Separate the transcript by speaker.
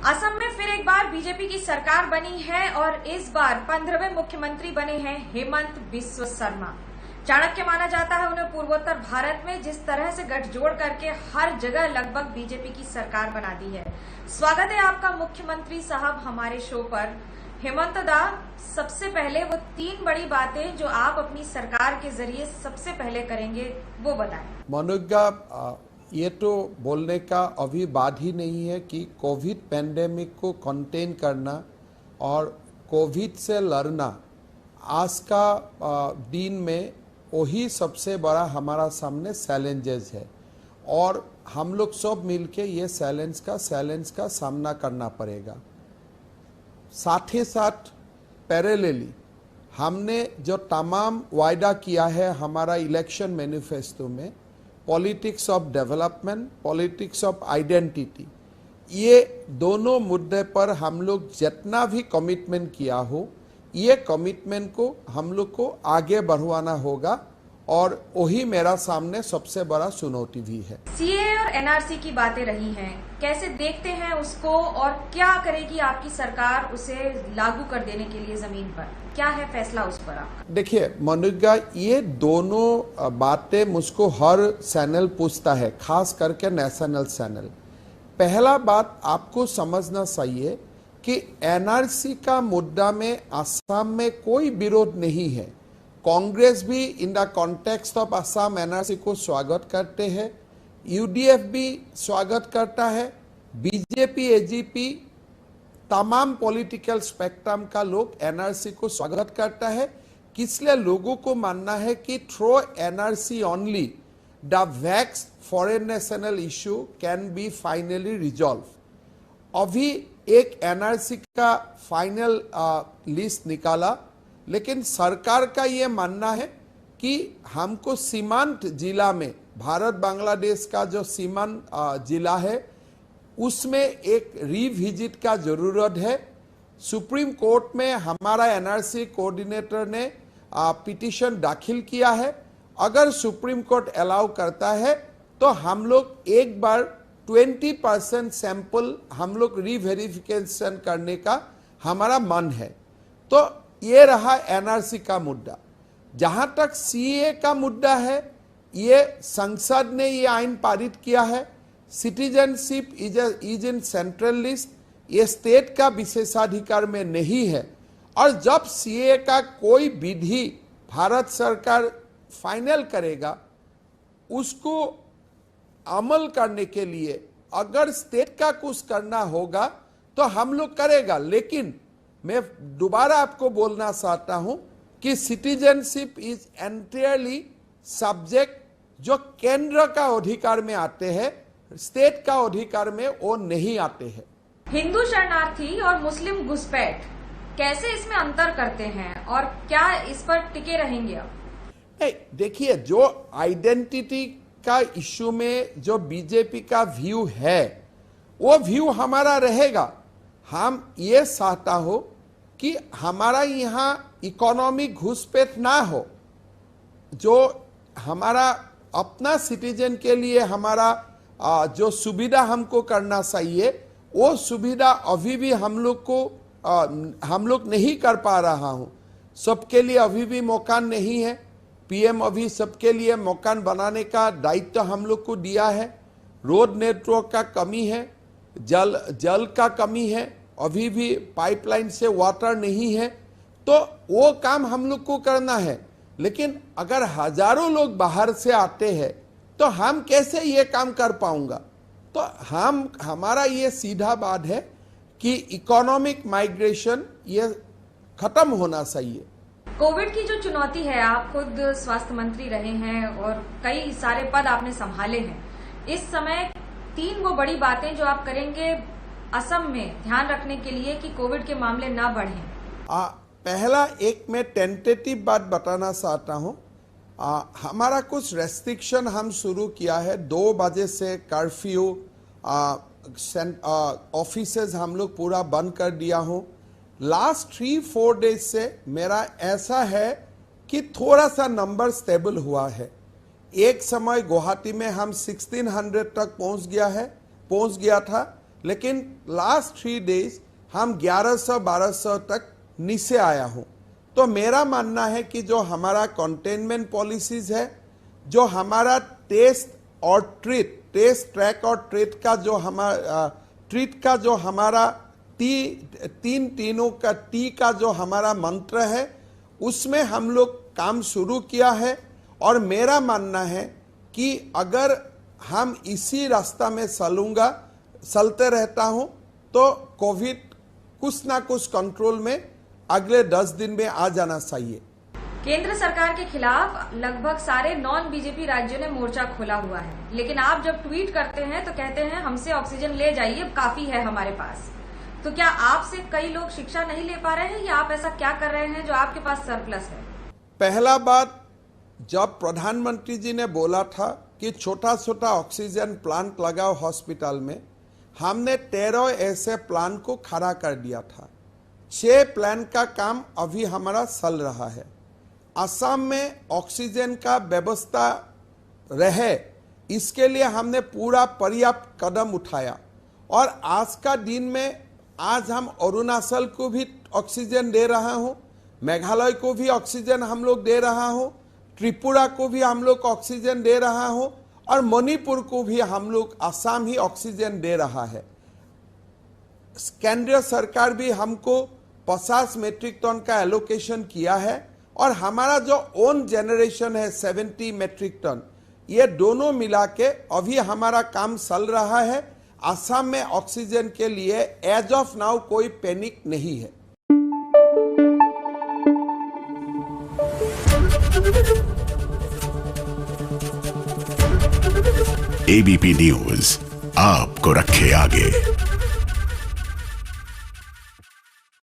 Speaker 1: असम में फिर एक बार बीजेपी की सरकार बनी है और इस बार 15वें मुख्यमंत्री बने हैं हेमंत बिस्व शर्मा। चाणक्य माना जाता है उन्हें पूर्वोत्तर भारत में जिस तरह से गठजोड़ करके हर जगह लगभग बीजेपी की सरकार बना दी है। स्वागत है आपका मुख्यमंत्री साहब हमारे शो पर। हेमंत दा, सबसे पहले वो 3 बड़ी बातें जो आप अपनी सरकार के जरिए सबसे पहले करेंगे वो बताएं।
Speaker 2: मनोज्ञा, ये तो बोलने का अभी बात ही नहीं है कि कोविड पैंडेमिक को कंटेन करना और कोविड से लड़ना आज का दिन में वही सबसे बड़ा हमारा सामने चैलेंजेस है और हम लोग सब मिलके ये चैलेंज का सामना करना पड़ेगा। साथ ही साथ पैरेलली हमने जो तमाम वायदा किया है हमारा इलेक्शन मैनिफेस्टो में, politics of development, politics of identity, ये दोनों मुद्दे पर हम लोग जितना भी कमिटमेंट किया हो, ये कमिटमेंट को हम लोग को आगे बढ़वाना होगा और वही मेरा सामने सबसे बड़ा चुनौती भी है।
Speaker 1: सीए और एनआरसी की बातें रही हैं, कैसे देखते हैं उसको और क्या करेगी आपकी सरकार उसे लागू कर देने के लिए? जमीन पर क्या है फैसला उस पर आपका? देखिए
Speaker 2: मनोज्ञा, ये दोनों बातें मुझको हर चैनल पूछता है, खास करके नेशनल चैनल। पहला बात आपको समझना चाहिए कि एनआरसी का मुद्दा में असम में कोई विरोध नहीं है। कांग्रेस भी in the context of Assam NRC को स्वागत करते हैं, यूडीएफ भी स्वागत करता है, बीजेपी, एजीपी, तमाम पॉलिटिकल स्पेक्ट्रम का लोग एनआरसी को स्वागत करता है। इसलिए लोगों को मानना है कि through NRC only the wax foreign national issue can be finally resolve. अभी एक एनआरसी का फाइनल लिस्ट निकाला, लेकिन सरकार का ये मानना है कि हमको सीमांत जिला में, भारत बांग्लादेश का जो सीमांत जिला है उसमें एक रिविजिट का जरूरत है। सुप्रीम कोर्ट में हमारा एनआरसी कोऑर्डिनेटर ने पिटीशन दाखिल किया है। अगर सुप्रीम कोर्ट अलाउ करता है तो हम लोग एक बार 20% सैंपल हम लोग रीवेरिफिकेशन करने का हमारा मन है। तो ये रहा एनआरसी का मुद्दा। जहां तक सीए का मुद्दा है, ये संसद ने ये आइन पारित किया है। Citizenship is in central list, ये स्टेट का विशेषाधिकार में नहीं है। और जब सीए का कोई विधि भारत सरकार फाइनल करेगा, उसको अमल करने के लिए अगर स्टेट का कुछ करना होगा तो हम लोग करेगा। लेकिन मैं दोबारा आपको बोलना चाहता हूं कि सिटीजनशिप इज एंटायरली सब्जेक्ट जो केंद्र का अधिकार में आते हैं, स्टेट का अधिकार में वो नहीं आते हैं।
Speaker 1: हिंदू शरणार्थी और मुस्लिम घुसपैठ, कैसे इसमें अंतर करते हैं और क्या इस पर टिके रहेंगे आप?
Speaker 2: देखिए, जो आइडेंटिटी का इश्यू में जो बीजेपी का व्यू है वो व्यू हमारा रहेगा। हम ये चाहता हो कि हमारा यहाँ इकोनॉमिक घुसपैठ ना हो। जो हमारा अपना सिटीजन के लिए हमारा जो सुविधा हमको करना चाहिए, वो सुविधा अभी भी हम लोग नहीं कर पा रहा हूँ। सबके लिए अभी भी मकान नहीं है। पीएम अभी सबके लिए मकान बनाने का दायित्व हम लोग को दिया है। रोड नेटवर्क का कमी है, जल का कमी है, अभी भी पाइपलाइन से वाटर नहीं है। तो वो काम हम लोग को करना है। लेकिन अगर हजारों लोग बाहर से आते हैं तो हम कैसे ये काम कर पाऊंगा? तो हमारा ये सीधा बात है कि इकोनॉमिक माइग्रेशन ये खत्म होना चाहिए।
Speaker 1: कोविड की जो चुनौती है, आप खुद स्वास्थ्य मंत्री रहे हैं और कई सारे पद आपने संभाले हैं। इस समय 3 वो बड़ी बातें जो आप करेंगे असम में ध्यान रखने के लिए कि कोविड के मामले ना बढ़ें।
Speaker 2: पहला, एक मैं टेंटेटिव बात बताना चाहता हूं। हमारा कुछ रेस्ट्रिक्शन हम शुरू किया है। 2 बजे से कर्फ्यू, ऑफिसेज हम लोग पूरा बंद कर दिया हूं। लास्ट 3-4 डेज से मेरा ऐसा है कि थोड़ा सा नंबर स्टेबल हुआ है। एक समय गुवाहाटी में हम 1600 तक पहुंच गया था, लेकिन लास्ट 3 डेज हम 1100-1200 तक नीचे आया हूं। तो मेरा मानना है कि जो हमारा कंटेनमेंट पॉलिसीज है, जो हमारा टेस्ट ट्रैक और ट्रीट का जो हमारा तीनों का टी का जो हमारा मंत्र है, उसमें हम लोग काम शुरू किया है। और मेरा मानना है कि अगर हम इसी रास्ता में चलते रहता हूं तो कोविड कुछ ना कुछ कंट्रोल में अगले 10 दिन में आ जाना चाहिए।
Speaker 1: केंद्र सरकार के खिलाफ लगभग सारे नॉन बीजेपी राज्यों ने मोर्चा खोला हुआ है, लेकिन आप जब ट्वीट करते हैं तो कहते हैं हमसे ऑक्सीजन ले जाइए, काफी है हमारे पास। तो क्या आपसे कई लोग शिक्षा नहीं ले पा रहे हैं, या आप ऐसा क्या कर रहे हैं जो आपके पास सरप्लस है?
Speaker 2: पहला बात, जब प्रधानमंत्री जी ने बोला था कि छोटा छोटा ऑक्सीजन प्लांट लगाओ हॉस्पिटल में, हमने 13 ऐसे प्लांट को खड़ा कर दिया था। 6 प्लांट का काम अभी हमारा चल रहा है। असम में ऑक्सीजन का व्यवस्था रहे, इसके लिए हमने पूरा पर्याप्त कदम उठाया। और आज का दिन में आज हम अरुणाचल को भी ऑक्सीजन दे रहा हूं, मेघालय को भी ऑक्सीजन हम लोग दे रहा हूं, त्रिपुरा को भी हम लोग ऑक्सीजन दे रहा हूं, और मणिपुर को भी हम लोग असम ही ऑक्सीजन दे रहा है। केंद्रीय सरकार भी हमको 50 मेट्रिक टन का एलोकेशन किया है, और हमारा जो ओन जनरेशन है 70 मेट्रिक टन, ये दोनों मिला के अभी हमारा काम चल रहा है। असम में ऑक्सीजन के लिए एज ऑफ नाउ कोई पैनिक नहीं है।
Speaker 3: एबीपी न्यूज आपको रखे आगे।